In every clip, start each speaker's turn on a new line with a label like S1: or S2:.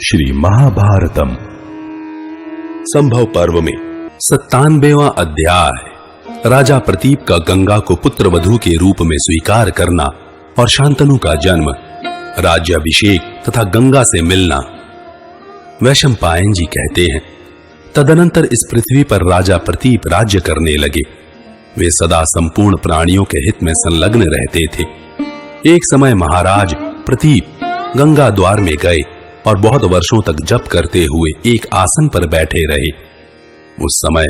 S1: श्री महाभारतम संभव पर्व में 97वां अध्याय। राजा प्रतीप का गंगा को पुत्र वधू के रूप में स्वीकार करना और शांतनु का जन्म, राज्याभिषेक तथा गंगा से मिलना। वैशंपायन जी कहते हैं, तदनंतर इस पृथ्वी पर राजा प्रतीप राज्य करने लगे। वे सदा संपूर्ण प्राणियों के हित में संलग्न रहते थे। एक समय महाराज प्रतीप गंगा द्वार में गए और बहुत वर्षों तक जप करते हुए एक आसन पर बैठे रहे। उस समय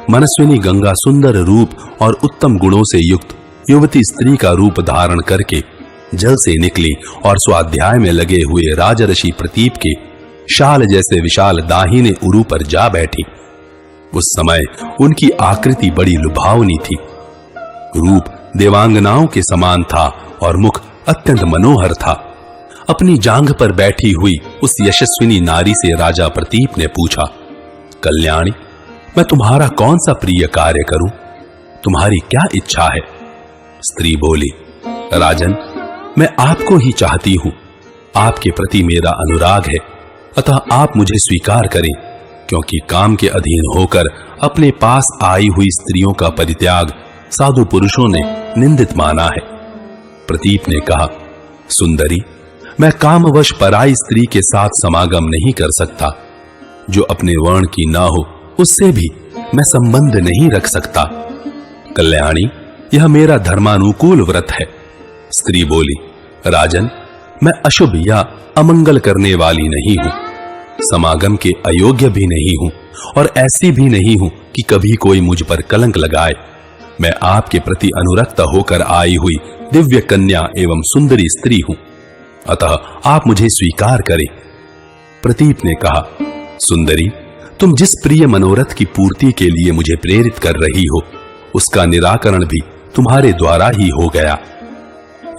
S1: मनस्विनी गंगा सुंदर रूप और उत्तम गुणों से युक्त युवती स्त्री का रूप धारण करके जल से निकली और स्वाध्याय में लगे हुए राजऋषि प्रतीप के शाल जैसे विशाल दाहिने उरु पर जा बैठी। उस समय उनकी आकृति बड़ी लुभावनी थी। रूप देवांगनाओं के समान था और मुख अत्यंत मनोहर था। अपनी जांघ पर बैठी हुई उस यशस्विनी नारी से राजा प्रतीप ने पूछा, कल्याणी, मैं तुम्हारा कौन सा प्रिय कार्य करूं? तुम्हारी क्या इच्छा है? स्त्री बोली, राजन, मैं आपको ही चाहती हूं। आपके प्रति मेरा अनुराग है, अतः आप मुझे स्वीकार करें, क्योंकि काम के अधीन होकर अपने पास आई हुई स्त्रियों का परित्याग साधु पुरुषों ने निंदित माना है। प्रतीप ने कहा, सुंदरी, मैं कामवश पराई स्त्री के साथ समागम नहीं कर सकता। जो अपने वर्ण की ना हो उससे भी मैं संबंध नहीं रख सकता। कल्याणी, यह मेरा धर्मानुकूल व्रत है। स्त्री बोली, राजन, मैं अशुभ या अमंगल करने वाली नहीं हूं, समागम के अयोग्य भी नहीं हूं और ऐसी भी नहीं हूं कि कभी कोई मुझ पर कलंक लगाए। मैं आपके प्रति अनुरक्त होकर आई हुई दिव्य कन्या एवं सुंदरी स्त्री हूं, अतः आप मुझे स्वीकार करें। प्रतीप ने कहा, सुंदरी, तुम जिस प्रिय मनोरथ की पूर्ति के लिए मुझे प्रेरित कर रही हो, उसका निराकरण भी तुम्हारे द्वारा ही हो गया।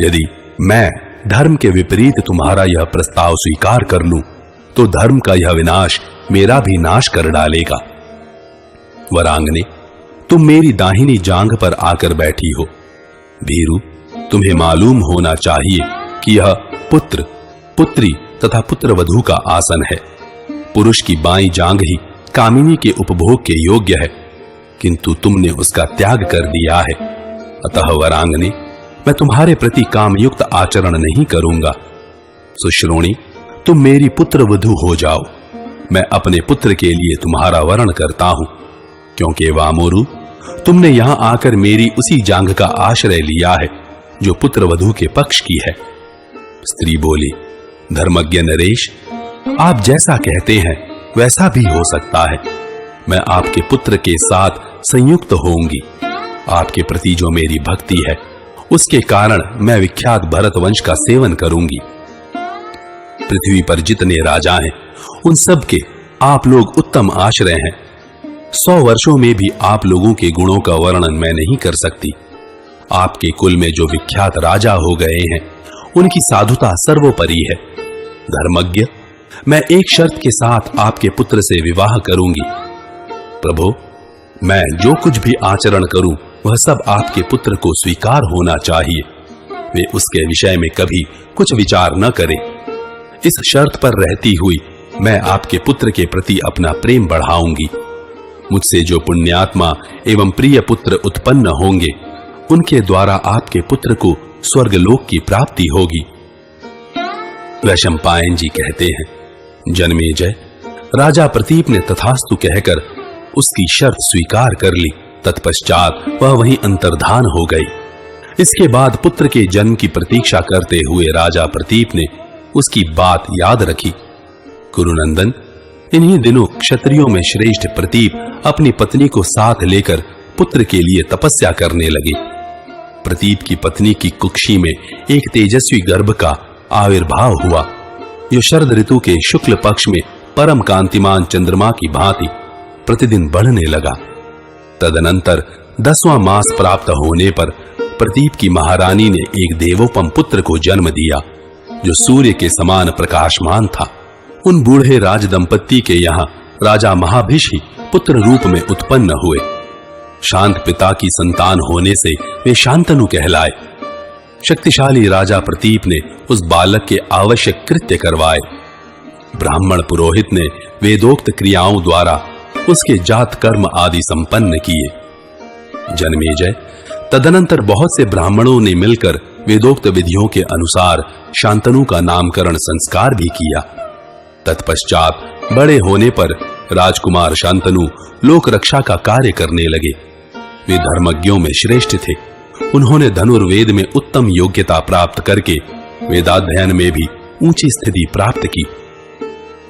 S1: यदि मैं धर्म के विपरीत तुम्हारा यह प्रस्ताव स्वीकार कर लूं, तो धर्म का यह विनाश मेरा भी नाश कर डालेगा। वरांगने, तुम मेरी दाहिनी जांघ पर आकर बैठी हो। भीरू, तुम्हें मालूम होना चाहिए कि यह पुत्र, पुत्री तथा पुत्र वधू का आसन है। पुरुष की बाईं जांघ ही कामिनी के उपभोग के योग्य है, किंतु तुमने उसका त्याग कर दिया है। अतः वरांगने, मैं तुम्हारे प्रति कामयुक्त आचरण नहीं करूंगा। सुश्रोणी, तुम मेरी पुत्र वधू हो जाओ। मैं अपने पुत्र के लिए तुम्हारा वरण करता हूं, क्योंकि वामोरु, तुमने यहां आकर मेरी उसी जांघ का आश्रय लिया है जो पुत्र वधू के पक्ष की है। स्त्री बोली, धर्मज्ञ नरेश, आप जैसा कहते हैं वैसा भी हो सकता है। मैं आपके पुत्र के साथ संयुक्त होऊंगी। आपके प्रति जो मेरी भक्ति है, उसके कारण मैं विख्यात भरत वंश का सेवन करूंगी। पृथ्वी पर जितने राजा हैं, उन सब के आप लोग उत्तम आश्रय हैं। 100 वर्षों में भी आप लोगों के गुणों का वर्णन मैं नहीं कर सकती। आपके कुल में जो विख्यात राजा हो गए हैं, उनकी साधुता सर्वोपरि है। धर्मज्ञ, मैं एक शर्त के साथ आपके पुत्र से विवाह करूंगी। प्रभु, मैं जो कुछ भी आचरण करूं, वह सब आपके पुत्र को स्वीकार होना चाहिए। वे उसके विषय में कभी कुछ विचार न करें। इस शर्त पर रहती हुई मैं आपके पुत्र के प्रति अपना प्रेम बढ़ाऊंगी। मुझसे जो पुण्यात्मा एवं प्रिय पुत्र उत्पन्न होंगे, उनके द्वारा आपके पुत्र को स्वर्गलोक की प्राप्ति होगी। वैशंपायन जी कहते हैं, जन्मेजय, राजा प्रतीप ने तथास्तु कहकर उसकी शर्त स्वीकार कर ली। तत्पश्चात वह वहीं अंतर्धान हो गई। इसके बाद पुत्र के जन्म की प्रतीक्षा करते हुए राजा प्रतीप ने उसकी बात याद रखी। कुरुनंदन, इन्हीं दिनों क्षत्रियों में श्रेष्ठ प्रतीप अपनी पत्नी को साथ लेकर पुत्र के लिए तपस्या करने लगे। प्रतीप की पत्नी की कुक्षी में एक तेजस्वी गर्भ का आविर्भाव हुआ, जो शरद ऋतु के शुक्ल पक्ष में परम कांतिमान चंद्रमा की भांति प्रतिदिन बढ़ने लगा। तदनंतर 10वां मास प्राप्त होने पर प्रतीप की महारानी ने एक देवोपम पुत्र को जन्म दिया, जो सूर्य के समान प्रकाशमान था। उन बूढ़े राज दंपत्ति के यहाँ राजा महाभिष ही पुत्र रूप में उत्पन्न हुए। शांत पिता की संतान होने से वे शांतनु कहलाए। शक्तिशाली राजा प्रतीप ने उस बालक के आवश्यक कृत्य करवाए। ब्राह्मण पुरोहित ने वेदोक्त क्रियाओं द्वारा उसके जात कर्म आदि संपन्न किए। जन्मेजय, तदनंतर बहुत से ब्राह्मणों ने मिलकर वेदोक्त विधियों के अनुसार शांतनु का नामकरण संस्कार भी किया। तत्पश्चात बड़े होने पर राजकुमार शांतनु लोक रक्षा का कार्य करने लगे। वे धर्मज्ञों में श्रेष्ठ थे। उन्होंने धनुर्वेद में उत्तम योग्यता प्राप्त करके वेदाध्ययन में भी ऊंची स्थिति प्राप्त की।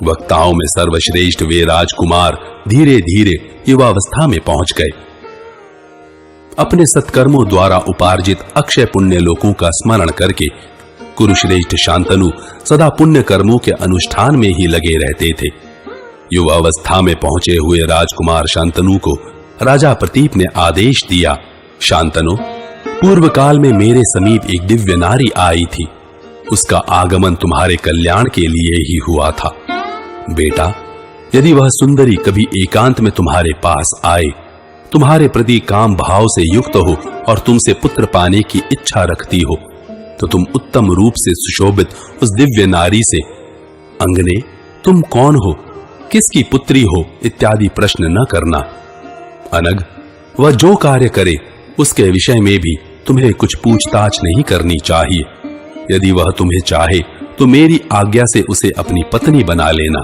S1: वक्ताओं में सर्वश्रेष्ठ वे राजकुमार धीरे धीरे युवावस्था में पहुंच गए। अपने सत्कर्मों द्वारा उपार्जित अक्षय पुण्य लोकों का स्मरण करके कुरुश्रेष्ठ शांतनु सदा पुण्य कर्मों के अनुष्ठान में ही लगे रहते थे। युवावस्था में पहुंचे हुए राजकुमार शांतनु को राजा प्रतीप ने आदेश दिया, शांतनु, पूर्व काल में मेरे समीप एक दिव्य नारी आई थी। उसका आगमन तुम्हारे कल्याण के लिए ही हुआ था। बेटा, यदि वह सुंदरी कभी एकांत में तुम्हारे पास आए, तुम्हारे प्रति काम भाव से युक्त हो और तुमसे पुत्र पाने की इच्छा रखती हो, तो तुम उत्तम रूप से सुशोभित उस दिव्य नारी से, अंगने, तुम कौन हो, किसकी पुत्री हो, इत्यादि प्रश्न न करना। अनग, वह जो कार्य करे उसके विषय में भी तुम्हें कुछ पूछताछ नहीं करनी चाहिए। यदि वह तुम्हें चाहे तो मेरी आज्ञा से उसे अपनी पत्नी बना लेना।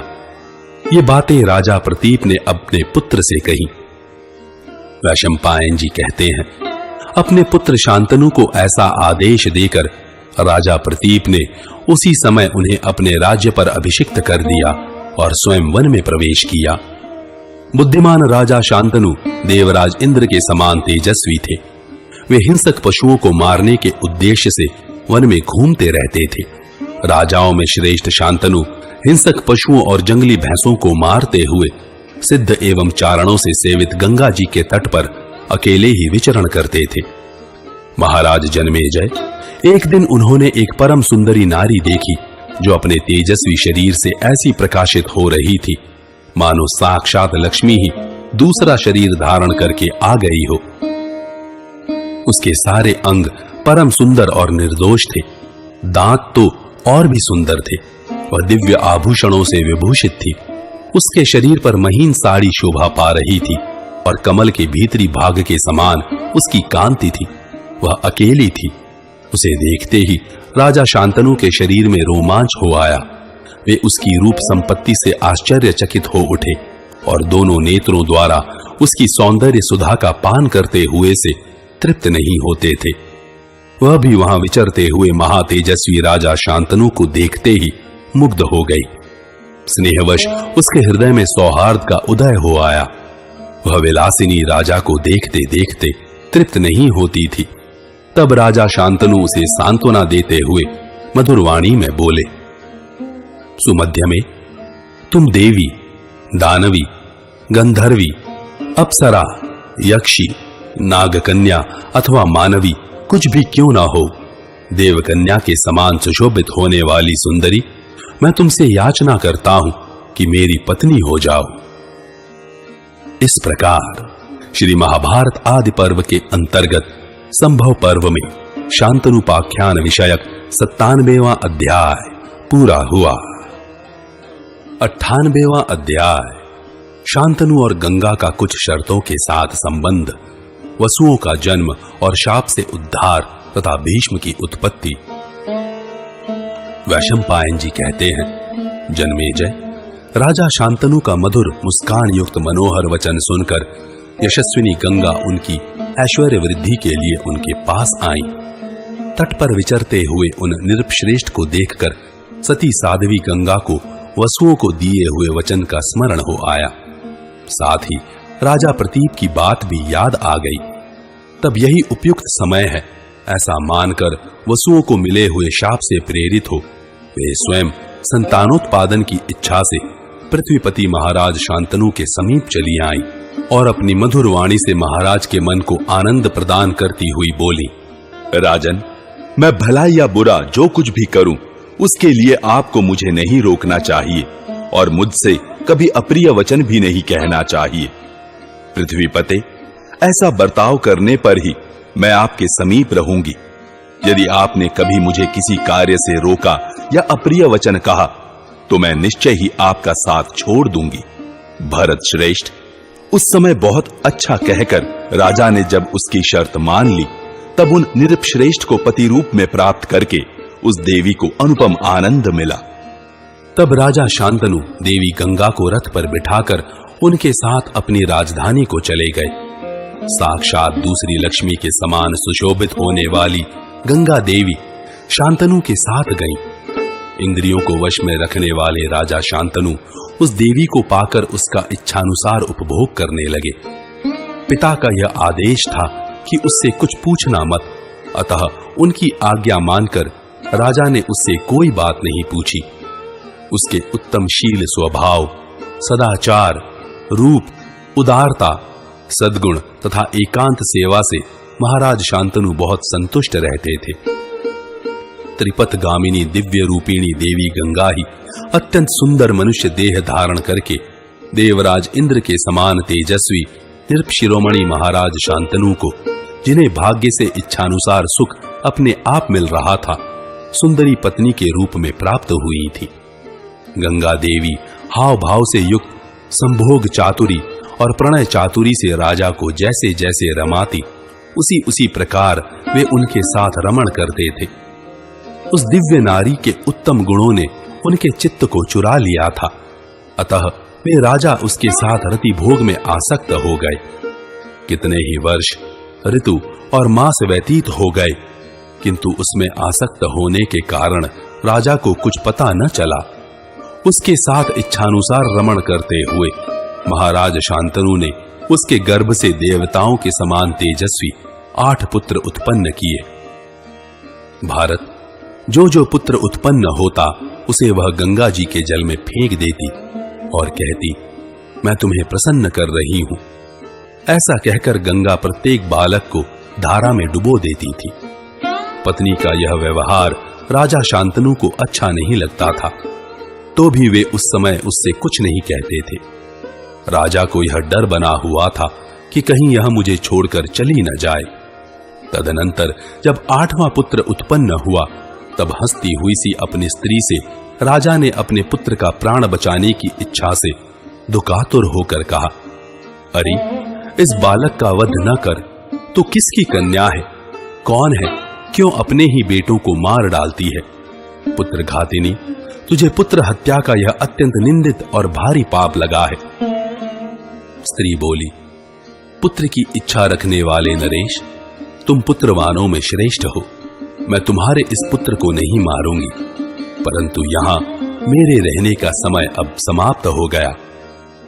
S1: ये बातें राजा प्रतीप ने अपने पुत्र से कही। वैशंपायन जी कहते हैं, अपने पुत्र शांतनु को ऐसा आदेश देकर राजा प्रतीप ने उसी समय उन्हें अपने राज्य पर अभिषिक्त कर दिया और स्वयं वन में प्रवेश किया। बुद्धिमान राजा शांतनु देवराज इंद्र के समान तेजस्वी थे। वे हिंसक पशुओं को मारने के उद्देश्य से वन में घूमते रहते थे। राजाओं में श्रेष्ठ शांतनु हिंसक पशुओं और जंगली भैंसों को मारते हुए सिद्ध एवं चारणों से सेवित गंगा जी के तट पर अकेले ही विचरण करते थे। महाराज जन्मेजय, एक दिन उन्होंने एक परम सुंदरी नारी देखी जो अपने तेजस्वी शरीर से ऐसी प्रकाशित हो रही थी मानो साक्षात लक्ष्मी ही दूसरा शरीर धारण करके आ गई हो। उसके सारे अंग परम सुंदर और निर्दोष थे। दांत तो और भी सुंदर थे। वह दिव्य आभूषणों से विभूषित थी। उसके शरीर पर महीन साड़ी शोभा पा रही थी और कमल के भीतरी भाग के समान उसकी कांति थी। वह अकेली थी। उसे देखते ही राजा शांतनु के शरीर में रोमांच हो आया। वे उसकी रूप संपत्ति से आश्चर्यचकित हो उठे और दोनों नेत्रों द्वारा उसकी सौंदर्य सुधा का पान करते हुए से तृप्त नहीं होते थे। वह भी वहां विचरते हुए महातेजस्वी राजा शांतनु को देखते ही मुग्ध हो गई। स्नेहवश उसके हृदय में सौहार्द का उदय हो आया। वह विलासिनी राजा को देखते देखते तृप्त नहीं होती थी। तब राजा शांतनु उसे सांत्वना देते हुए मधुर वाणी में बोले, सुमध्य में, तुम देवी, दानवी, गंधर्वी, अप्सरा, यक्षी, नागकन्या अथवा मानवी कुछ भी क्यों ना हो, देवकन्या के समान सुशोभित होने वाली सुंदरी, मैं तुमसे याचना करता हूं कि मेरी पत्नी हो जाओ। इस प्रकार श्री महाभारत आदि पर्व के अंतर्गत संभव पर्व में शांतनुपाख्यान विषयक 97वां अध्याय पूरा हुआ। 98वां अध्याय शांतनु और गंगा का कुछ शर्तों के साथ संबंध, वसुओं का जन्म और शाप से उद्धार तथा भीष्म की उत्पत्ति। वैशंपायन जी कहते हैं, जन्मेजय, राजा शांतनु का मधुर मुस्कान युक्त मनोहर वचन सुनकर यशस्विनी गंगा उनकी ऐश्वर्य वृद्धि के लिए उनके पास आई। तट पर विचरते हुए उन निरपश्रेष्ठ को देखकर सती साध्वी गंगा को वसुओं को दिए हुए वचन का स्मरण हो आया। साथ ही राजा प्रतीप की बात भी याद आ गई। तब यही उपयुक्त समय है, ऐसा मानकर वसुओं को मिले हुए शाप से प्रेरित हो वे स्वयं संतानोत्पादन की इच्छा से पृथ्वीपति महाराज शांतनु के समीप चली आई और अपनी मधुर वाणी से महाराज के मन को आनंद प्रदान करती हुई बोली, राजन, मैं भला या बुरा जो कुछ भी करूं, उसके लिए आपको मुझे नहीं रोकना चाहिए और मुझसे कभी अप्रिय वचन भी नहीं कहना चाहिए। पृथ्वीपते, ऐसा बर्ताव करने पर ही मैं आपके समीप रहूंगी। यदि आपने कभी मुझे किसी कार्य से रोका या अप्रिय वचन कहा
S2: तो मैं निश्चय ही आपका साथ छोड़ दूंगी। भरत श्रेष्ठ, उस समय बहुत अच्छा कहकर राजा ने जब उसकी शर्त मान ली, तब उन निरपश्रेष्ठ को पति रूप में प्राप्त करके उस देवी को अनुपम आनंद मिला।
S1: तब राजा शांतनु देवी गंगा को रथ पर बिठाकर उनके साथ अपनी राजधानी को चले गए। साक्षात दूसरी लक्ष्मी के समान सुशोभित होने वाली गंगा देवी शांतनु के साथ गईं। इंद्रियों को वश में रखने वाले राजा शांतनु उस देवी को पाकर उसका इच्छानुसार उपभोग करने लगे। पिता का यह आदेश था कि उससे कुछ पूछना मत, अतः उनकी आज्ञा मानकर राजा ने उससे कोई बात नहीं पूछी। उसके उत्तम शील स्वभाव, सदाचार, रूप, उदारता, सद्गुण तथा एकांत सेवा से महाराज शांतनु बहुत संतुष्ट रहते थे। त्रिपथ गामिनी दिव्य रूपिणी देवी गंगा ही अत्यंत सुंदर मनुष्य देह धारण करके देवराज इंद्र के समान तेजस्वी निरपशिरोमणि महाराज शांतनु को, जिन्हें भाग्य से इच्छानुसार सुख अपने आप मिल रहा था, सुंदरी पत्नी के रूप में प्राप्त हुई थी। गंगा देवी हाव भाव से युक्त संभोग चातुरी और प्रणय चातुरी से राजा को जैसे जैसे रमाती, उसी उसी प्रकार वे उनके साथ रमण करते थे। उस दिव्य नारी के उत्तम गुणों ने उनके चित्त को चुरा लिया था, अतः वे राजा उसके साथ रति भोग में आसक्त हो गए। कितने ही वर्ष, ऋतु और मास व्यतीत हो गए, किंतु उसमें आसक्त होने के कारण राजा को कुछ पता न चला। उसके साथ इच्छानुसार रमण करते हुए महाराज शांतनु ने उसके गर्भ से देवताओं के समान तेजस्वी 8 पुत्र उत्पन्न किए। भारत, जो जो पुत्र उत्पन्न होता उसे वह गंगा जी के जल में फेंक देती और कहती, मैं तुम्हें प्रसन्न कर रही हूं। ऐसा कहकर गंगा प्रत्येक बालक को धारा में डुबो देती थी। पत्नी का यह व्यवहार राजा शांतनु को अच्छा नहीं लगता था, तो भी वे उस समय उससे कुछ नहीं कहते थे। राजा को यह डर बना हुआ था कि कहीं यह मुझे छोड़कर चली न जाए। तदनंतर जब 8वां पुत्र उत्पन्न हुआ, तब हंसती हुई सी अपनी स्त्री से राजा ने अपने पुत्र का प्राण बचाने की इच्छा से दुकातुर होकर कहा, अरे इस बालक का वध न कर, तो किसकी कन्या है? कौन है? क्यों अपने ही बेटों को मार डालती है? पुत्र घातिनी, तुझे पुत्र हत्या का यह अत्यंत निंदित और भारी पाप लगा है। स्त्री बोली, पुत्र की इच्छा रखने वाले नरेश, तुम पुत्रवानों में श्रेष्ठ हो। मैं तुम्हारे इस पुत्र को नहीं मारूंगी, परंतु यहां मेरे रहने का समय अब समाप्त हो गया,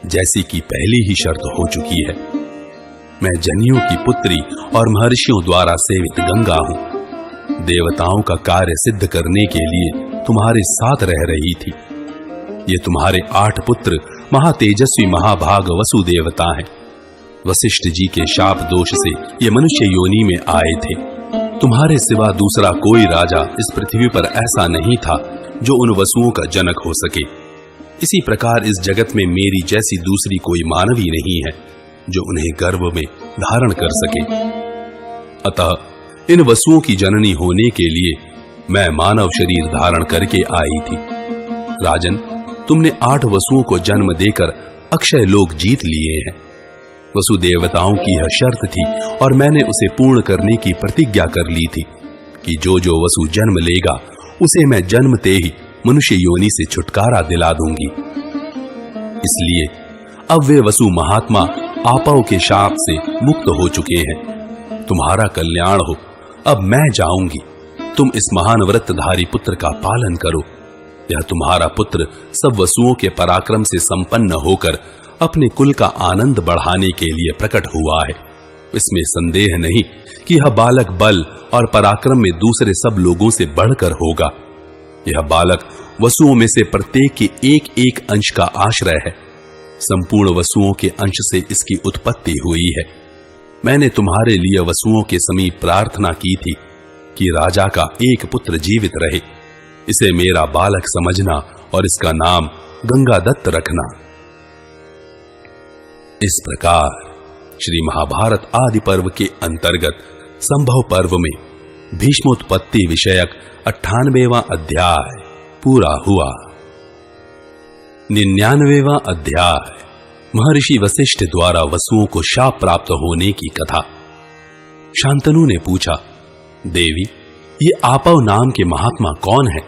S1: जैसी कि पहली ही शर्त हो चुकी है। मैं जनियों की पुत्री और महर्षियों द्वारा सेवित गंगा हूं। देवताओं का कार्य सिद्ध करने के लिए तुम्हारे साथ रह रही थी। ये तुम्हारे 8 पुत्र महातेजस्वी महाभाग वसु देवता हैं। वशिष्ठ जी के शाप दोष से ये मनुष्य योनि में आए थे। तुम्हारे सिवा दूसरा कोई राजा इस पृथ्वी पर ऐसा नहीं था जो उन वसुओं का जनक हो सके। इसी प्रकार इस जगत में मेरी जैसी दूसरी कोई मानवी नहीं है जो उन्हें गर्भ में धारण कर सके। अतः इन वसुओं की जननी होने के लिए मैं मानव शरीर धारण करके आई थी। राजन, तुमने 8 वसुओं को जन्म देकर अक्षय लोक जीत लिए हैं। वसु देवताओं की यह शर्त थी और मैंने उसे पूर्ण करने की प्रतिज्ञा कर ली थी कि जो जो वसु जन्म लेगा उसे मैं जन्मते ही मनुष्य योनि से छुटकारा दिला दूंगी। इसलिए अब वे वसु महात्मा आपव के शाप से मुक्त हो चुके हैं। तुम्हारा कल्याण हो। अब मैं जाऊंगी, तुम इस महान व्रतधारी पुत्र का पालन करो। यह तुम्हारा पुत्र सब वसुओं के पराक्रम से संपन्न होकर अपने कुल का आनंद बढ़ाने के लिए प्रकट हुआ है। इसमें संदेह नहीं कि यह बालक बल और पराक्रम में दूसरे सब लोगों से बढ़कर होगा। यह बालक वसुओं में से प्रत्येक के एक एक अंश का आश्रय है। संपूर्ण वसुओं के अंश से इसकी उत्पत्ति हुई है। मैंने तुम्हारे लिए वसुओं के समीप प्रार्थना की थी कि राजा का एक पुत्र जीवित रहे। इसे मेरा बालक समझना और इसका नाम गंगादत्त रखना। इस प्रकार श्री महाभारत आदि पर्व के अंतर्गत संभव पर्व में भीष्मोत्पत्ति विषयक 98वां अध्याय पूरा हुआ। 99वां अध्याय। महर्षि वशिष्ठ द्वारा वसुओं को शाप प्राप्त होने की कथा। शांतनु ने पूछा, देवी, ये आपव नाम के महात्मा कौन है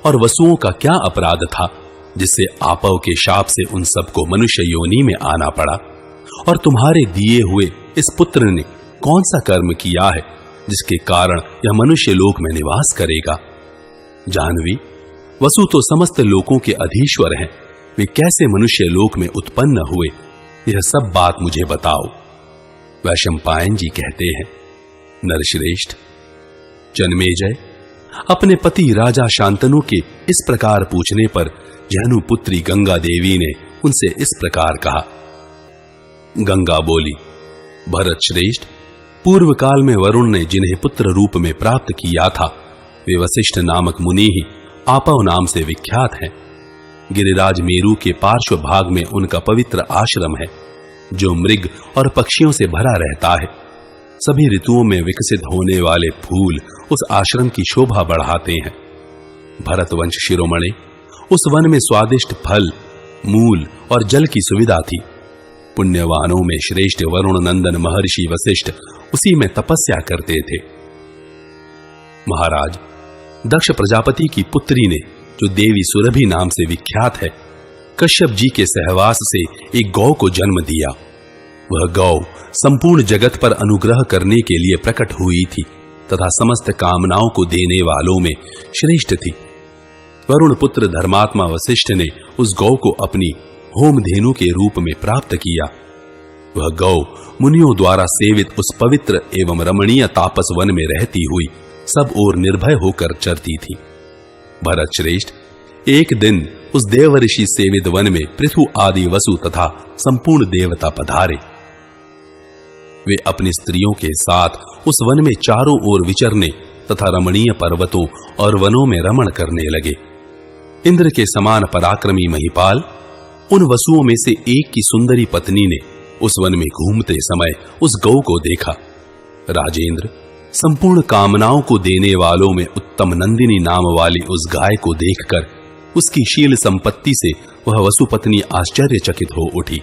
S1: और वसुओं का क्या अपराध था जिससे आपव के शाप से उन सबको मनुष्य योनि में आना पड़ा, और तुम्हारे दिए हुए इस पुत्र ने कौन सा कर्म किया है जिसके कारण यह मनुष्य लोक में निवास करेगा? जाह्नवी, वसु तो समस्त लोकों के अधीश्वर हैं, वे कैसे मनुष्य लोक में उत्पन्न हुए, यह सब बात मुझे बताओ। वैशंपायन जी कहते हैं, नरश्रेष्ठ, जन्मेजय, अपने पति राजा शांतनु के इस प्रकार पूछने पर जहनु पुत्री गंगा देवी ने उनसे इस प्रकार कहा। गंगा बोली, भरत श्रेष्ठ, पूर्व काल में वरुण ने जिन्हें पुत्र रूप में प्राप्त किया था, वे वशिष्ठ नामक मुनि ही आपव नाम से विख्यात हैं। गिरिराज मेरु के पार्श्व भाग में उनका पवित्र आश्रम है, जो मृग और पक्षियों से भरा रहता है। सभी ऋतुओं में विकसित होने वाले फूल उस आश्रम की शोभा बढ़ाते हैं। भरतवंश शिरोमणि, उस वन में स्वादिष्ट फल, मूल और जल की सुविधा थी। पुण्यवानों में श्रेष्ठ वरुण नंदन महर्षि वशिष्ठ उसी में तपस्या करते थे। महाराज, दक्ष प्रजापति की पुत्री ने, जो देवी सुरभि नाम से विख्यात है, कश्यप जी के सहवास से एक गौ को जन्म दिया। वह गौ संपूर्ण जगत पर अनुग्रह करने के लिए प्रकट हुई थी तथा समस्त कामनाओं को देने वालों में श्रेष्ठ थी। वरुण पुत्र धर्मात्मा वशिष्ठ ने उस गौ को अपनी होम धेनु के रूप में प्राप्त किया। वह गौ मुनियों द्वारा सेवित उस पवित्र एवं रमणीय तापस वन में रहती हुई सब ओर निर्भय होकर चरती थी। भरत श्रेष्ठ, एक दिन उस देवर्षि सेवित वन में पृथु आदि वसु तथा संपूर्ण देवता पधारे। वे अपनी स्त्रियों के साथ उस वन में चारों ओर विचरने तथा रमणीय पर्वतों और वनों में रमण करने लगे। इंद्र के समान पराक्रमी महिपाल उन वसुओं में से एक की सुंदरी पत्नी ने उस वन में घूमते समय उस गौ को देखा। राजेंद्र, संपूर्ण कामनाओं को देने वालों में उत्तम नंदिनी नाम वाली उस गाय को देखकर उसकी शील संपत्ति से वह वसुपत्नी आश्चर्यचकित हो उठी।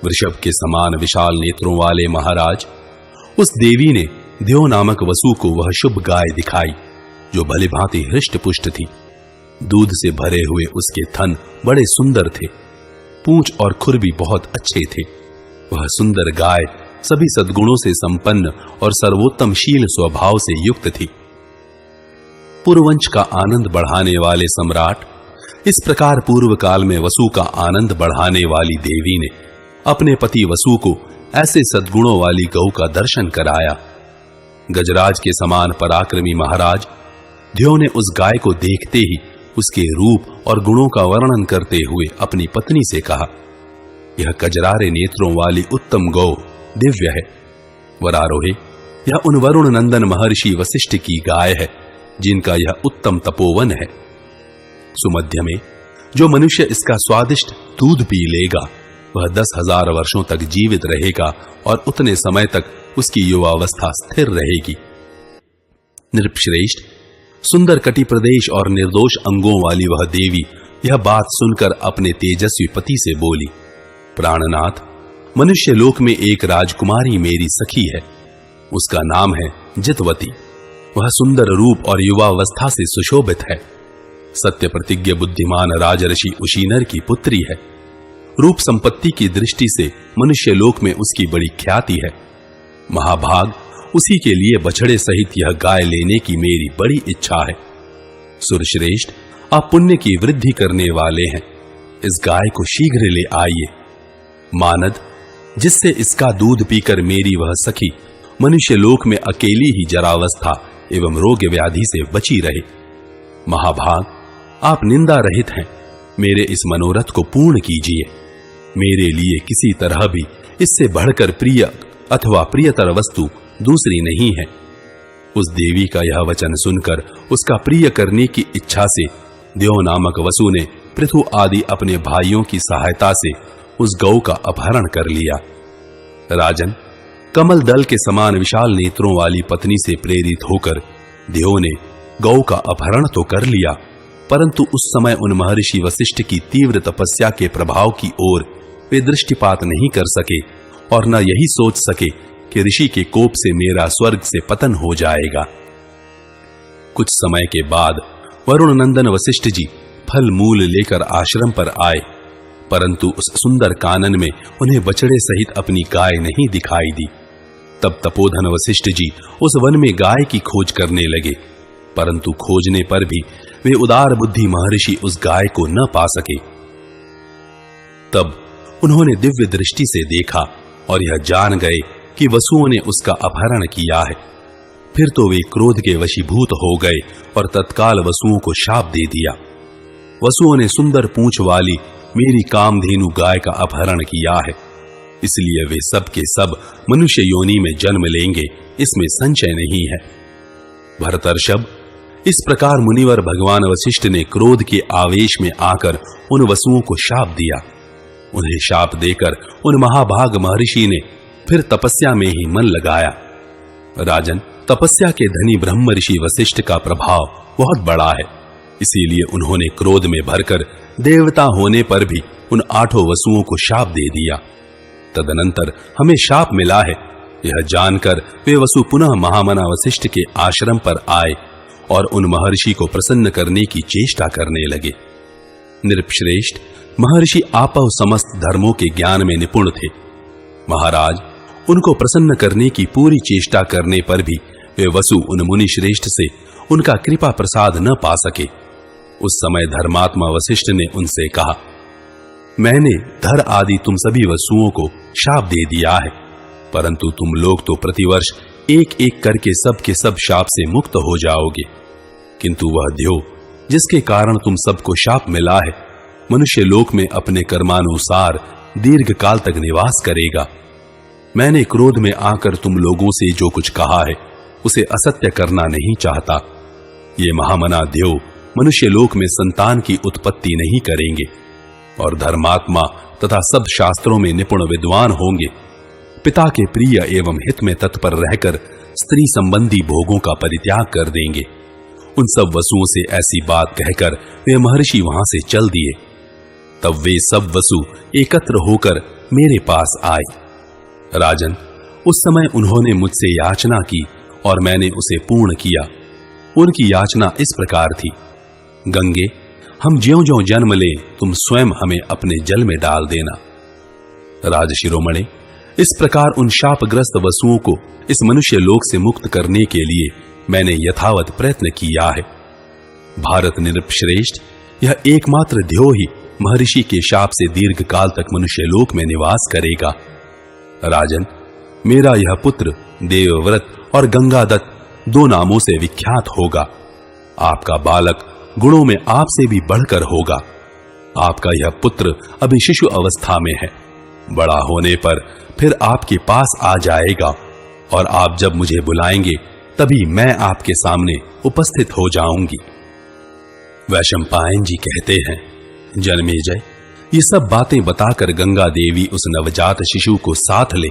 S1: वृषभ के समान विशाल नेत्रों वाले महाराज, उस देवी ने देव नामक वसु को वह शुभ गाय दिखाई, जो भलीभांति हृष्ट पुष्ट थी। दूध से भरे हुए उसके थन बड़े सुंदर थे, पूंछ और खुर भी बहुत अच्छे थे। वह सुंदर गाय सभी सद्गुणों से संपन्न और सर्वोत्तम शील स्वभाव से युक्त थी। पूर्ववंश का आनंद बढ़ाने वाले सम्राट, इस प्रकार पूर्व काल में वसु का आनंद बढ़ाने वाली देवी ने अपने पति वसु को ऐसे सद्गुणों वाली गौ का दर्शन कराया। गजराज के समान पराक्रमी महाराज ध्यो ने उस गाय को देखते ही उसके रूप और गुणों का वर्णन करते हुए अपनी पत्नी से कहा, यह कजरारे नेत्रों वाली उत्तम गौ दिव्य है। वरारोहे, यह उन वरुण नंदन महर्षि वशिष्ठ की गाय है, जिनका यह उत्तम तपोवन है। सुमध्य में जो मनुष्य इसका स्वादिष्ट दूध पी लेगा, वह 10,000 वर्षों तक जीवित रहेगा और उतने समय तक उसकी युवावस्था स्थिर रहेगी। नृपश्रेष्ठ, सुंदर कटि प्रदेश और निर्दोष अंगों वाली वह देवी यह बात सुनकर अपने तेजस्वी पति से बोली, प्राणनाथ, मनुष्य लोक में एक राजकुमारी मेरी सखी है। उसका नाम है जितवती। वह सुंदर रूप और युवावस्था से सुशोभित है। सत्य प्रतिज्ञ बुद्धिमान राजर्षि उशीनर की पुत्री है। रूप संपत्ति की दृष्टि से मनुष्य लोक में उसकी बड़ी ख्याति है। महाभाग, उसी के लिए बछड़े सहित यह गाय लेने की मेरी बड़ी इच्छा है। सुरश्रेष्ठ, आप पुण्य की वृद्धि करने वाले हैं, इस गाय को शीघ्र ले आइए। मानद, जिससे इसका दूध पीकर मेरी वह सखी मनुष्य लोक में अकेली ही जरावस्था एवं रोग व्याधि से बची रहे। महाभाग, आप निंदा रहित हैं, मेरे इस मनोरथ को पूर्ण कीजिए। मेरे लिए किसी तरह भी इससे बढ़कर प्रिय अथवा प्रियतर वस्तु दूसरी नहीं है। उस देवी का यह वचन सुनकर उसका प्रिय करने की इच्छा से देव नामक वसु ने पृथु आदि अपने भाइयों की सहायता से उस गौ का अपहरण कर लिया। राजन, कमल दल के समान विशाल नेत्रों वाली पत्नी से प्रेरित होकर देव ने गौ का अपहरण तो कर लिया, परंतु उस समय उन महर्षि वशिष्ठ की तीव्र तपस्या के प्रभाव की ओर वे दृष्टिपात नहीं कर सके और न यही सोच सके कि ऋषि के कोप से मेरा स्वर्ग से पतन हो जाएगा। कुछ समय के बाद वरुण नंदन वशिष्ठ जी फल मूल लेकर आश्रम पर आए, परंतु उस सुंदर कानन में उन्हें बछड़े सहित अपनी गाय नहीं दिखाई दी। तब तपोधन वशिष्ठ जी उस वन में गाय की खोज करने लगे, परंतु खोजने पर भी वे उदार बुद्धि महर्षि उस गाय को न पा सके। तब उन्होंने दिव्य दृष्टि से देखा और यह जान गए कि वसुओं ने उसका अपहरण किया है। फिर तो वे क्रोध के वशीभूत हो गए और तत्काल वसुओं को शाप दे दिया। वसुओं ने सुंदर पूंछ वाली मेरी कामधेनु गाय का अपहरण किया है, इसलिए वे सब के सब मनुष्य योनि में जन्म लेंगे, इसमें संशय नहीं है। भरतर्षभ, इस प्रकार मुनिवर भगवान वशिष्ठ ने क्रोध के आवेश में आकर उन वसुओं को शाप दिया। उन्हें शाप देकर उन महाभाग महर्षि ने फिर तपस्या में ही मन लगाया। राजन, तपस्या के धनी ब्रह्म ऋषि वशिष्ठ का प्रभाव बहुत बड़ा है, इसीलिए उन्होंने क्रोध में भरकर देवता होने पर भी उन 8 वसुओं को शाप दे दिया। तदनंतर हमें शाप मिला है, यह जानकर वे वसु पुनः महामना वशिष्ठ के आश्रम पर आए और उन महर्षि को प्रसन्न करने की चेष्टा करने लगे। नृपश्रेष्ठ, महर्षि आपव समस्त धर्मों के ज्ञान में निपुण थे। महाराज, उनको प्रसन्न करने की पूरी चेष्टा करने पर भी वे वसु उन मुनि श्रेष्ठ से उनका कृपा प्रसाद न पा सके। उस समय धर्मात्मा वशिष्ठ ने उनसे कहा, मैंने धर आदि तुम सभी वसुओं को शाप दे दिया है, परंतु तुम लोग तो प्रतिवर्ष एक एक करके सब के सब शाप से मुक्त हो जाओगे, किंतु वह द्यो जिसके कारण तुम सबको शाप मिला है, मनुष्य लोक में अपने कर्मानुसार दीर्घ काल तक निवास करेगा। मैंने क्रोध में आकर तुम लोगों से जो कुछ कहा है उसे असत्य करना नहीं चाहता। ये महामना देव मनुष्य लोक में संतान की उत्पत्ति नहीं करेंगे और धर्मात्मा तथा सब शास्त्रों में निपुण विद्वान होंगे। पिता के प्रिय एवं हित में तत्पर रहकर स्त्री संबंधी भोगों का परित्याग कर देंगे। उन सब वसुओं से ऐसी बात कहकर वे महर्षि वहां से चल दिए। तब वे सब वसु एकत्र होकर मेरे पास आए। राजन, उस समय उन्होंने मुझसे याचना की और मैंने उसे पूर्ण किया। उनकी याचना इस प्रकार थी, गंगे, हम ज्यों-ज्यों जन्म लें तुम स्वयं हमें अपने जल में डाल देना। राजशिरोमणे, इस प्रकार उन शापग्रस्त वसुओं को इस मनुष्य लोक से मुक्त करने के लिए मैंने यथावत प्रयत्न किया है। भारत नृपश्रेष्ठ, यह एकमात्र ध्यो ही महर्षि के शाप से दीर्घ काल तक मनुष्य लोक में निवास करेगा। राजन, मेरा यह पुत्र देवव्रत और गंगादत्त 2 नामों से विख्यात होगा। आपका बालक गुणों में आपसे भी बढ़कर होगा। आपका यह पुत्र अभी शिशु अवस्था में है, बड़ा होने पर फिर आपके पास आ जाएगा और आप जब मुझे बुलाएंगे तभी मैं आपके सामने उपस्थित हो जाऊंगी। वैशंपायन जी कहते हैं, जन्मेजय, ये सब बातें बताकर गंगा देवी उस नवजात शिशु को साथ ले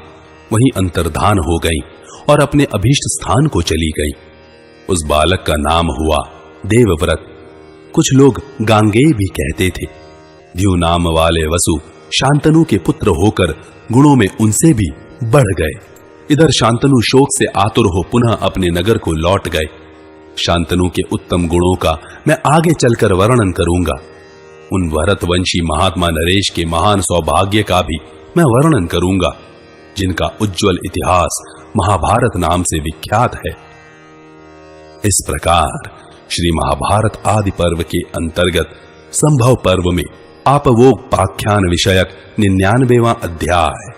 S1: वहीं अंतर्धान हो गई और अपने अभीष्ट स्थान को चली गई। उस बालक का नाम हुआ देवव्रत। कुछ लोग गांगेय भी कहते थे। द्यु नाम वाले वसु शांतनु के पुत्र होकर गुणों में उनसे भी बढ़ गए। इधर शांतनु शोक से आतुर हो पुनः अपने नगर को लौट गए। शांतनु के उत्तम गुणों का मैं आगे चलकर वर्णन करूंगा। उन भरतवंशी महात्मा नरेश के महान सौभाग्य का भी मैं वर्णन करूंगा, जिनका उज्जवल इतिहास महाभारत नाम से विख्यात है। इस प्रकार श्री महाभारत आदि पर्व के अंतर्गत संभव पर्व में आपवोग पाख्यान विषयक 99वां अध्याय